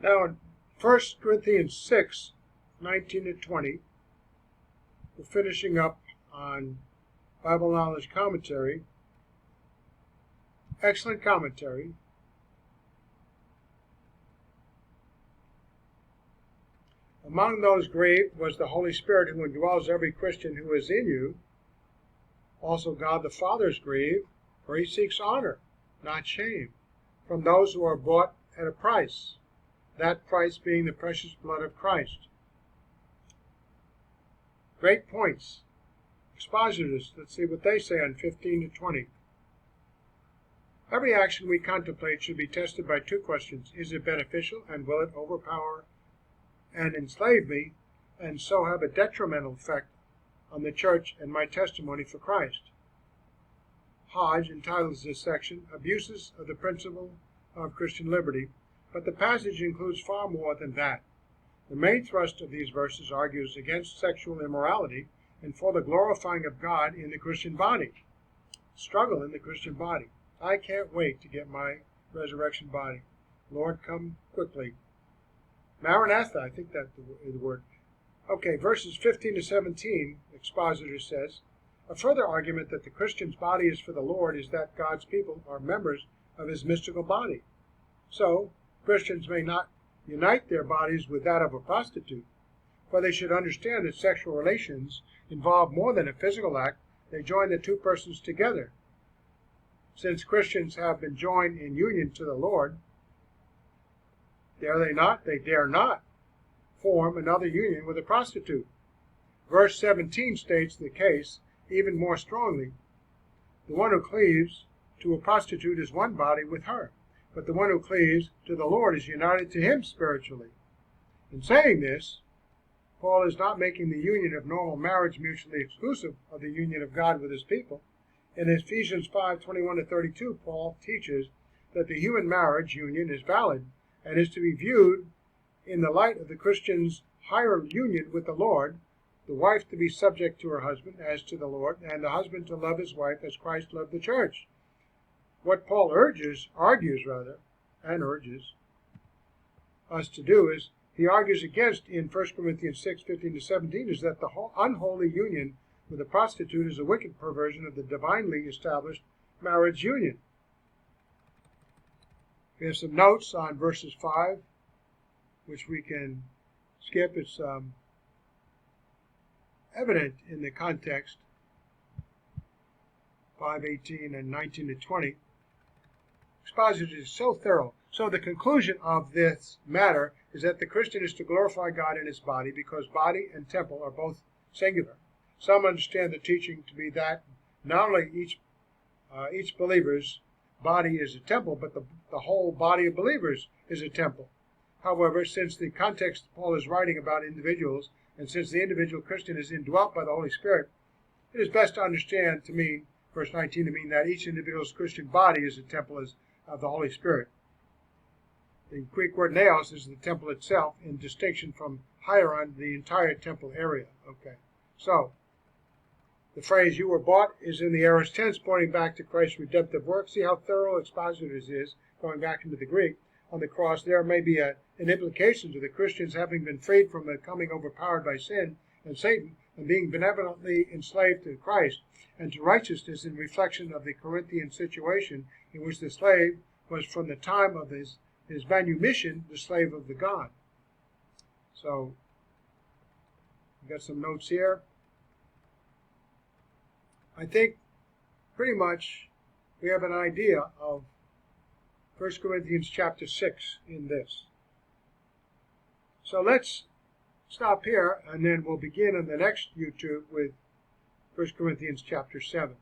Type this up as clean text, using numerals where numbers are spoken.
Now, in 1 Corinthians 6, 19 to 20, we're finishing up on Bible Knowledge Commentary. Excellent commentary. Among those grieved was the Holy Spirit, who indwells every Christian who is in you. Also God the Father is grieved, for he seeks honor, not shame, from those who are bought at a price, that price being the precious blood of Christ. Great points. Expositors, let's see what they say on 15 to 20. Every action we contemplate should be tested by two questions. Is it beneficial, and will it overpower and enslave me, and so have a detrimental effect on the church and my testimony for Christ? Hodge entitles this section, Abuses of the Principle of Christian Liberty, but the passage includes far more than that. The main thrust of these verses argues against sexual immorality and for the glorifying of God in the Christian body. Struggle in the Christian body. I can't wait to get my resurrection body. Lord, come quickly. Maranatha, I think that's the word. Okay, verses 15 to 17, Expositor says, a further argument that the Christian's body is for the Lord is that God's people are members of his mystical body. So, Christians may not unite their bodies with that of a prostitute, for they should understand that sexual relations involve more than a physical act. They join the two persons together. Since Christians have been joined in union to the Lord, they dare not form another union with a prostitute. Verse 17 states the case even more strongly. The one who cleaves to a prostitute is one body with her, but the one who cleaves to the Lord is united to him spiritually. In saying this, Paul is not making the union of normal marriage mutually exclusive of the union of God with his people. In Ephesians 5:21 to 32, Paul teaches that the human marriage union is valid and is to be viewed in the light of the Christian's higher union with the Lord, the wife to be subject to her husband as to the Lord, and the husband to love his wife as Christ loved the church. What Paul argues us to do is, he argues against in 1 Corinthians 6:15 to 17, is that the unholy union with a prostitute is a wicked perversion of the divinely established marriage union. We have some notes on verses 5, which we can skip. It's evident in the context, 5:18 and 19 to 20. Expositor is so thorough. So the conclusion of this matter is that the Christian is to glorify God in his body, because body and temple are both singular. Some understand the teaching to be that not only each believer's body is a temple, but the whole body of believers is a temple. However, since the context Paul is writing about individuals, and since the individual Christian is indwelt by the Holy Spirit, it is best to understand to mean, verse 19, to mean that each individual's Christian body is a temple of the Holy Spirit. The Greek word naos is the temple itself, in distinction from hieron, the entire temple area. Okay, so the phrase "you were bought" is in the aorist tense, pointing back to Christ's redemptive work. See how thorough Expositor is, going back into the Greek. On the cross, there may be an implication to the Christians having been freed from becoming overpowered by sin and Satan, and being benevolently enslaved to Christ and to righteousness, in reflection of the Corinthian situation in which the slave was from the time of his manumission the slave of the God. So, we've got some notes here. I think pretty much we have an idea of 1 Corinthians chapter 6 in this. So let's stop here, and then we'll begin on the next YouTube with 1 Corinthians chapter 7.